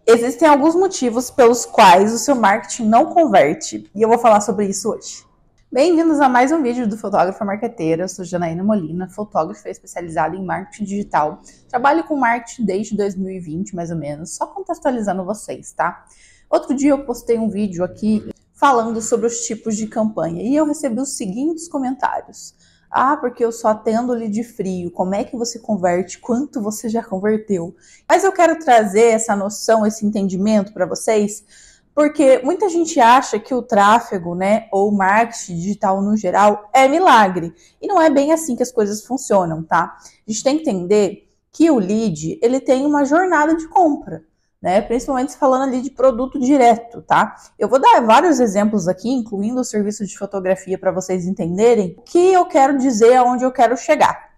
Existem alguns motivos pelos quais o seu marketing não converte, e eu vou falar sobre isso hoje. Bem-vindos a mais um vídeo do Fotógrafa Marqueteira. Eu sou Janaína Molina, fotógrafa especializada em marketing digital. Trabalho com marketing desde 2020, mais ou menos, só contextualizando vocês, tá? Outro dia eu postei um vídeo aqui falando sobre os tipos de campanha e eu recebi os seguintes comentários. Ah, porque eu só atendo lead frio, como é que você converte? Quanto você já converteu? Mas eu quero trazer essa noção, esse entendimento para vocês, porque muita gente acha que o tráfego, né, ou o marketing digital no geral é milagre. E não é bem assim que as coisas funcionam, tá? A gente tem que entender que o lead, ele tem uma jornada de compra, né? Principalmente falando ali de produto direto, tá? Eu vou dar vários exemplos aqui, incluindo o serviço de fotografia, para vocês entenderem o que eu quero dizer, aonde eu quero chegar.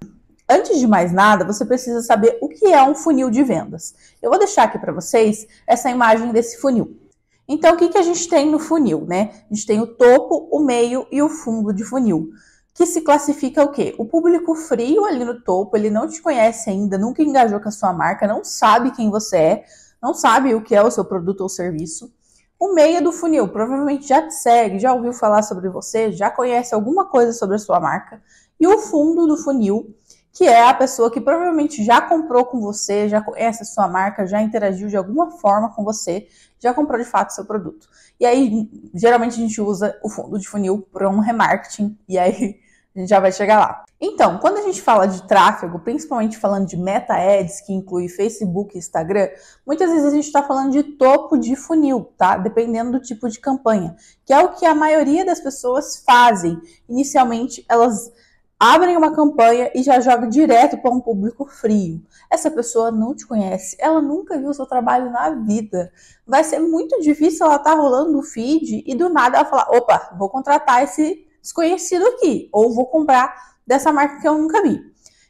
Antes de mais nada, você precisa saber o que é um funil de vendas. Eu vou deixar aqui para vocês essa imagem desse funil. Então, o que a gente tem no funil, né? A gente tem o topo, o meio e o fundo de funil, que se classifica o quê? O público frio ali no topo, ele não te conhece ainda, nunca engajou com a sua marca, não sabe quem você é, não sabe o que é o seu produto ou serviço. O meio do funil, provavelmente já te segue, já ouviu falar sobre você, já conhece alguma coisa sobre a sua marca. E o fundo do funil, que é a pessoa que provavelmente já comprou com você, já conhece a sua marca, já interagiu de alguma forma com você, já comprou de fato seu produto. E aí, geralmente a gente usa o fundo de funil para um remarketing, e aí a gente já vai chegar lá. Então, quando a gente fala de tráfego, principalmente falando de Meta Ads, que inclui Facebook e Instagram, muitas vezes a gente está falando de topo de funil, tá? Dependendo do tipo de campanha, que é o que a maioria das pessoas fazem. Inicialmente, elas abrem uma campanha e já jogam direto para um público frio. Essa pessoa não te conhece, ela nunca viu o seu trabalho na vida. Vai ser muito difícil ela estar rolando o feed e do nada ela falar, opa, vou contratar esse desconhecido aqui, ou vou comprar dessa marca que eu nunca vi.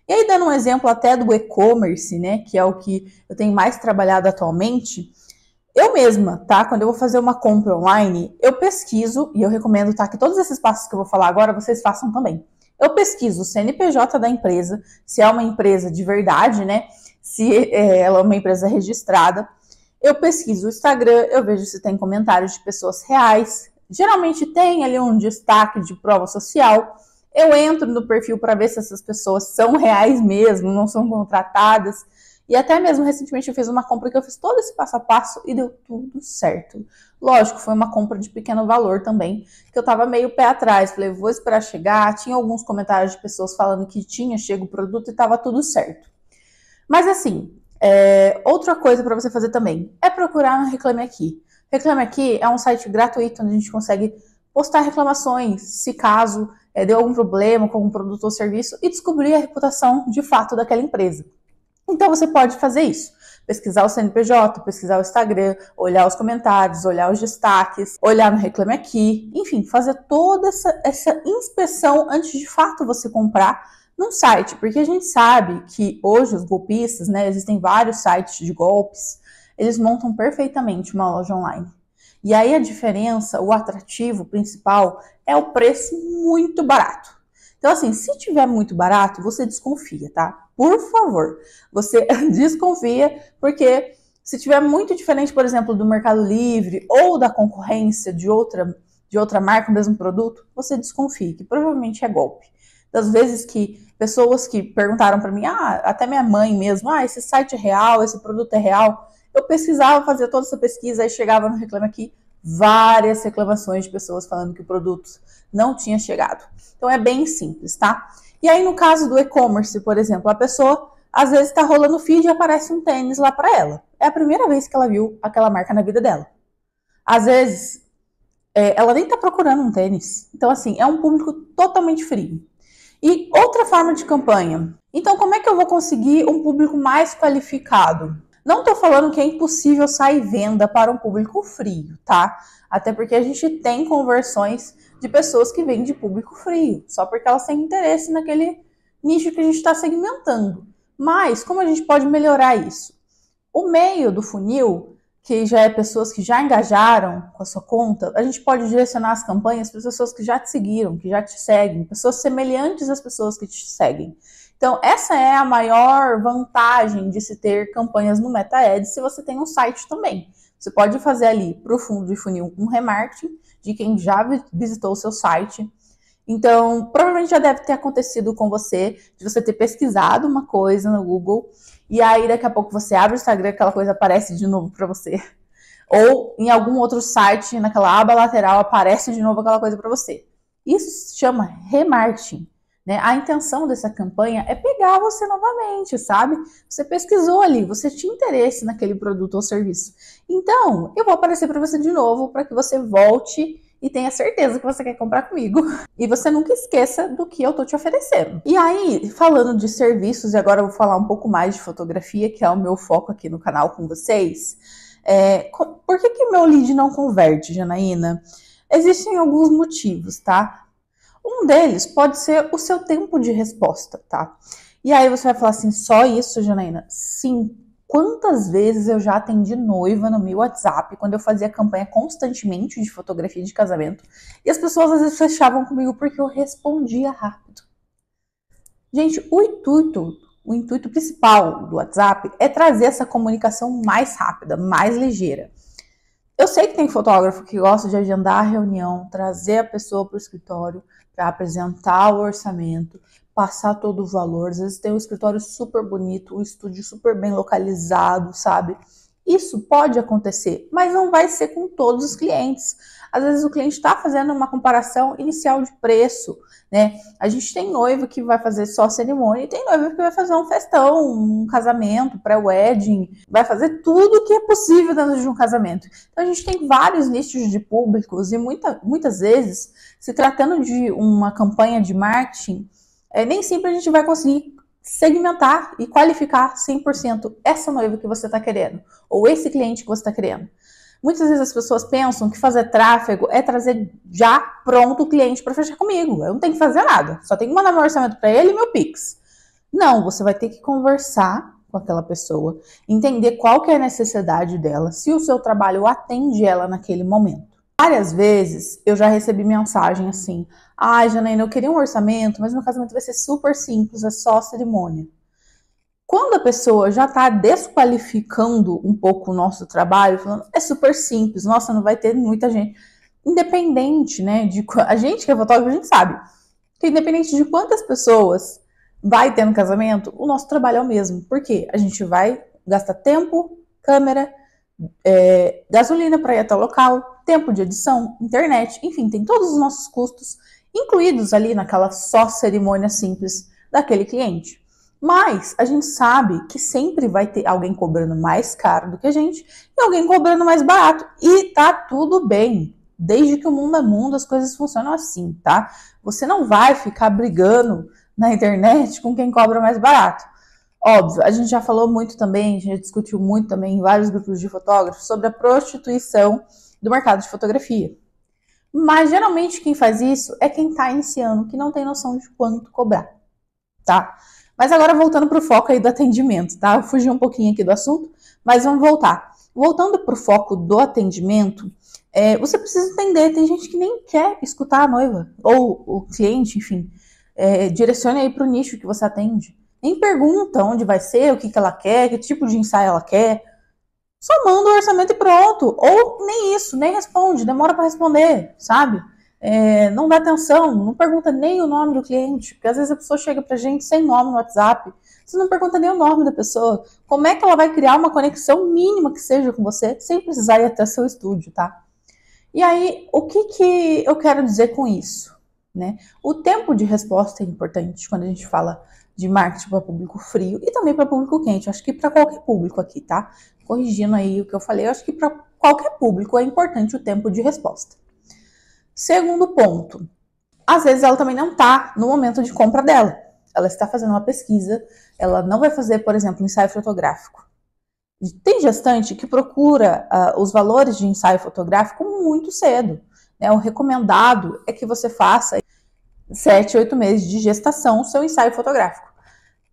E aí, dando um exemplo até do e-commerce, né, que é o que eu tenho mais trabalhado atualmente, eu mesma, tá? Quando eu vou fazer uma compra online, eu pesquiso, e eu recomendo, tá, que todos esses passos que eu vou falar agora, vocês façam também. Eu pesquiso o CNPJ da empresa, se é uma empresa de verdade, né? Se ela é uma empresa registrada. Eu pesquiso o Instagram, eu vejo se tem comentários de pessoas reais. Geralmente tem ali um destaque de prova social. Eu entro no perfil para ver se essas pessoas são reais mesmo, não são contratadas. E até mesmo recentemente eu fiz uma compra que eu fiz todo esse passo a passo e deu tudo certo. Lógico, foi uma compra de pequeno valor também, que eu tava meio pé atrás. Falei, vou esperar chegar. Tinha alguns comentários de pessoas falando que tinha chego o produto e tava tudo certo. Mas assim, outra coisa para você fazer também é procurar no Reclame Aqui. Reclame Aqui é um site gratuito onde a gente consegue postar reclamações, se caso deu algum problema com algum produto ou serviço e descobrir a reputação de fato daquela empresa. Então você pode fazer isso, pesquisar o CNPJ, pesquisar o Instagram, olhar os comentários, olhar os destaques, olhar no Reclame Aqui, enfim, fazer toda essa inspeção antes de fato você comprar num site, porque a gente sabe que hoje os golpistas, né, existem vários sites de golpes, eles montam perfeitamente uma loja online. E aí a diferença, o atrativo principal é o preço muito barato. Então assim, se tiver muito barato, você desconfia, tá? Por favor, você desconfia, porque se tiver muito diferente, por exemplo, do Mercado Livre ou da concorrência de outra marca, o mesmo produto, você desconfia, que provavelmente é golpe. Das vezes que pessoas que perguntaram para mim, até minha mãe mesmo, esse site é real, esse produto é real, eu pesquisava, fazia toda essa pesquisa e chegava no Reclame Aqui, várias reclamações de pessoas falando que o produto não tinha chegado. Então é bem simples, tá? E aí no caso do e-commerce, por exemplo, a pessoa às vezes está rolando o feed e aparece um tênis lá para ela. É a primeira vez que ela viu aquela marca na vida dela. Às vezes ela nem está procurando um tênis. Então assim, é um público totalmente frio. E outra forma de campanha. Então como é que eu vou conseguir um público mais qualificado? Não estou falando que é impossível sair venda para um público frio, tá? Até porque a gente tem conversões de pessoas que vêm de público frio, só porque elas têm interesse naquele nicho que a gente está segmentando. Mas como a gente pode melhorar isso? O meio do funil, que já é pessoas que já engajaram com a sua conta, a gente pode direcionar as campanhas para pessoas que já te seguiram, que já te seguem, pessoas semelhantes às pessoas que te seguem. Então, essa é a maior vantagem de se ter campanhas no Meta Ads se você tem um site também. Você pode fazer ali para o fundo de funil um remarketing de quem já visitou o seu site. Então, provavelmente já deve ter acontecido com você, de você ter pesquisado uma coisa no Google, e aí daqui a pouco você abre o Instagram, aquela coisa aparece de novo para você. Ou em algum outro site, naquela aba lateral, aparece de novo aquela coisa para você. Isso se chama remarketing, né? A intenção dessa campanha é pegar você novamente, sabe? Você pesquisou ali, você tinha interesse naquele produto ou serviço. Então, eu vou aparecer para você de novo para que você volte e tenha certeza que você quer comprar comigo. E você nunca esqueça do que eu tô te oferecendo. E aí, falando de serviços, e agora eu vou falar um pouco mais de fotografia, que é o meu foco aqui no canal com vocês. Por que meu lead não converte, Janaína? Existem alguns motivos, tá? Um deles pode ser o seu tempo de resposta, tá? E aí você vai falar assim, só isso, Janaína? Sim. Quantas vezes eu já atendi noiva no meu WhatsApp, quando eu fazia campanha constantemente de fotografia de casamento, e as pessoas às vezes fechavam comigo porque eu respondia rápido. Gente, o intuito principal do WhatsApp é trazer essa comunicação mais rápida, mais ligeira. Eu sei que tem fotógrafo que gosta de agendar a reunião, trazer a pessoa para o escritório para apresentar o orçamento, passar todo o valor. Às vezes tem um escritório super bonito, um estúdio super bem localizado, sabe? Isso pode acontecer, mas não vai ser com todos os clientes. Às vezes o cliente está fazendo uma comparação inicial de preço, né? A gente tem noiva que vai fazer só cerimônia e tem noiva que vai fazer um festão, um casamento, pré-wedding, vai fazer tudo que é possível dentro de um casamento. Então a gente tem vários nichos de públicos e muitas vezes, se tratando de uma campanha de marketing, nem sempre a gente vai conseguir segmentar e qualificar 100% essa noiva que você está querendo, ou esse cliente que você está querendo. Muitas vezes as pessoas pensam que fazer tráfego é trazer já pronto o cliente para fechar comigo. Eu não tenho que fazer nada, só tenho que mandar meu orçamento para ele e meu Pix. Não, você vai ter que conversar com aquela pessoa, entender qual que é a necessidade dela, se o seu trabalho atende ela naquele momento. Várias vezes eu já recebi mensagem assim, Janaína, eu queria um orçamento, mas meu casamento vai ser super simples, é só cerimônia. Quando a pessoa já está desqualificando um pouco o nosso trabalho, falando, é super simples, nossa, não vai ter muita gente. Independente, né, a gente que é fotógrafo, a gente sabe que independente de quantas pessoas vai ter no casamento, o nosso trabalho é o mesmo. Por quê? A gente vai gastar tempo, câmera, gasolina para ir até o local, tempo de edição, internet, enfim, tem todos os nossos custos incluídos ali naquela só cerimônia simples daquele cliente. Mas a gente sabe que sempre vai ter alguém cobrando mais caro do que a gente e alguém cobrando mais barato. E tá tudo bem. Desde que o mundo é mundo, as coisas funcionam assim, tá? Você não vai ficar brigando na internet com quem cobra mais barato. Óbvio, a gente já falou muito também, a gente já discutiu muito também em vários grupos de fotógrafos sobre a prostituição do mercado de fotografia. Mas geralmente quem faz isso é quem está iniciando, que não tem noção de quanto cobrar, tá? Mas agora voltando para o foco aí do atendimento, tá? Eu fugi um pouquinho aqui do assunto, mas vamos voltar. Voltando para o foco do atendimento, você precisa entender, tem gente que nem quer escutar a noiva, ou o cliente, enfim. Direcione aí para o nicho que você atende. Nem pergunta onde vai ser, o que ela quer, que tipo de ensaio ela quer. Só manda o orçamento e pronto. Ou nem isso, nem responde, demora para responder, sabe? Não dá atenção, não pergunta nem o nome do cliente, porque às vezes a pessoa chega pra gente sem nome no WhatsApp, você não pergunta nem o nome da pessoa. Como é que ela vai criar uma conexão mínima que seja com você, sem precisar ir até seu estúdio, tá? E aí, o que eu quero dizer com isso, né? O tempo de resposta é importante quando a gente fala de marketing para público frio e também para público quente. Eu acho que para qualquer público aqui, tá? Corrigindo aí o que eu falei, eu acho que para qualquer público é importante o tempo de resposta. Segundo ponto, às vezes ela também não está no momento de compra dela. Ela está fazendo uma pesquisa, ela não vai fazer, por exemplo, um ensaio fotográfico. Tem gestante que procura os valores de ensaio fotográfico muito cedo, né? O recomendado é que você faça 7, 8 meses de gestação o seu ensaio fotográfico.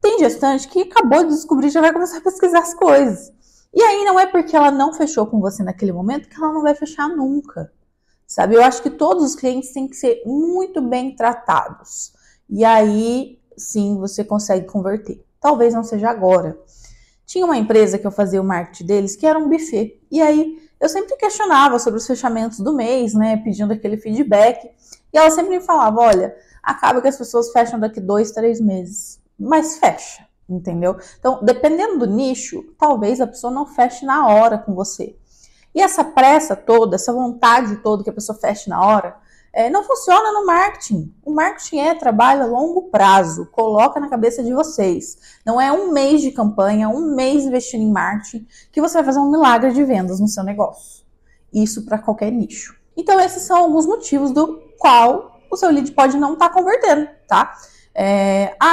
Tem gestante que acabou de descobrir e já vai começar a pesquisar as coisas. E aí não é porque ela não fechou com você naquele momento que ela não vai fechar nunca. Sabe, eu acho que todos os clientes têm que ser muito bem tratados. E aí, sim, você consegue converter. Talvez não seja agora. Tinha uma empresa que eu fazia o marketing deles que era um buffet. E aí eu sempre questionava sobre os fechamentos do mês, né? Pedindo aquele feedback. E ela sempre me falava, olha, acaba que as pessoas fecham daqui 2, 3 meses. Mas fecha, entendeu? Então, dependendo do nicho, talvez a pessoa não feche na hora com você. E essa pressa toda, essa vontade toda que a pessoa feche na hora, não funciona no marketing. O marketing é trabalho a longo prazo. Coloca na cabeça de vocês. Não é um mês de campanha, um mês investindo em marketing, que você vai fazer um milagre de vendas no seu negócio. Isso para qualquer nicho. Então, esses são alguns motivos do qual o seu lead pode não estar convertendo, tá?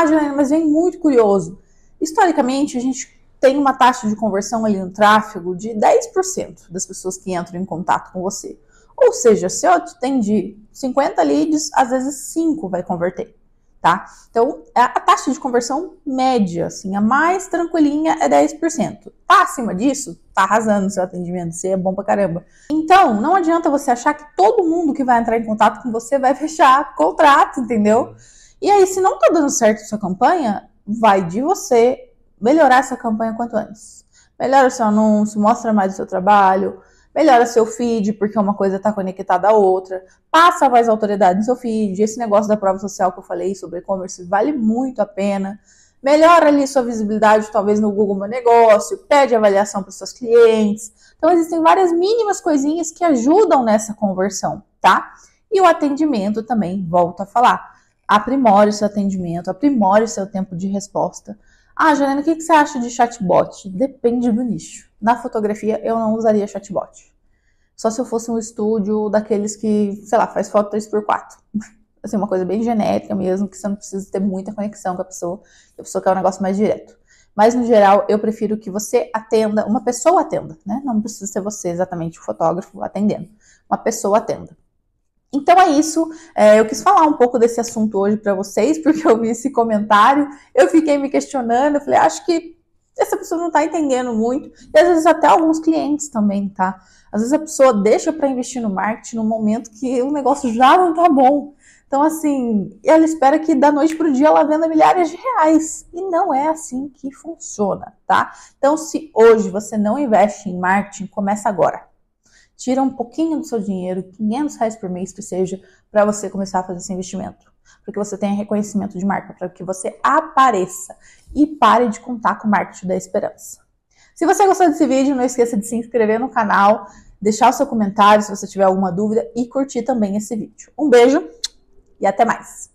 Janaína, mas vem muito curioso. Historicamente, a gente tem uma taxa de conversão ali no tráfego de 10% das pessoas que entram em contato com você. Ou seja, se eu tenho de 50 leads, às vezes 5 vai converter, tá? Então, a taxa de conversão média, assim, a mais tranquilinha é 10%. Tá acima disso, tá arrasando o seu atendimento, você é bom pra caramba. Então, não adianta você achar que todo mundo que vai entrar em contato com você vai fechar contrato, entendeu? E aí, se não tá dando certo a sua campanha, vai de você melhorar essa campanha quanto antes. Melhora o seu anúncio, mostra mais o seu trabalho, melhora seu feed, porque uma coisa está conectada à outra, passa mais autoridade no seu feed, esse negócio da prova social que eu falei sobre e-commerce vale muito a pena, melhora ali sua visibilidade, talvez no Google Meu Negócio, pede avaliação para os seus clientes, então existem várias mínimas coisinhas que ajudam nessa conversão, tá? E o atendimento também, volto a falar, aprimore o seu atendimento, aprimore o seu tempo de resposta. Janaína, o que você acha de chatbot? Depende do nicho. Na fotografia, eu não usaria chatbot. Só se eu fosse um estúdio daqueles que, sei lá, faz foto 3x4. Assim, uma coisa bem genérica mesmo, que você não precisa ter muita conexão com a pessoa quer um negócio mais direto. Mas, no geral, eu prefiro que você atenda, uma pessoa atenda, né? Não precisa ser você exatamente o fotógrafo atendendo. Uma pessoa atenda. Então é isso, eu quis falar um pouco desse assunto hoje para vocês, porque eu vi esse comentário, eu fiquei me questionando, eu falei, acho que essa pessoa não tá entendendo muito, e às vezes até alguns clientes também, tá? Às vezes a pessoa deixa para investir no marketing no momento que o negócio já não tá bom. Então assim, ela espera que da noite pro dia ela venda milhares de reais, e não é assim que funciona, tá? Então se hoje você não investe em marketing, começa agora. Tira um pouquinho do seu dinheiro, R$500 por mês que seja, para você começar a fazer esse investimento. Para que você tenha reconhecimento de marca, para que você apareça e pare de contar com o marketing da esperança. Se você gostou desse vídeo, não esqueça de se inscrever no canal, deixar o seu comentário se você tiver alguma dúvida e curtir também esse vídeo. Um beijo e até mais!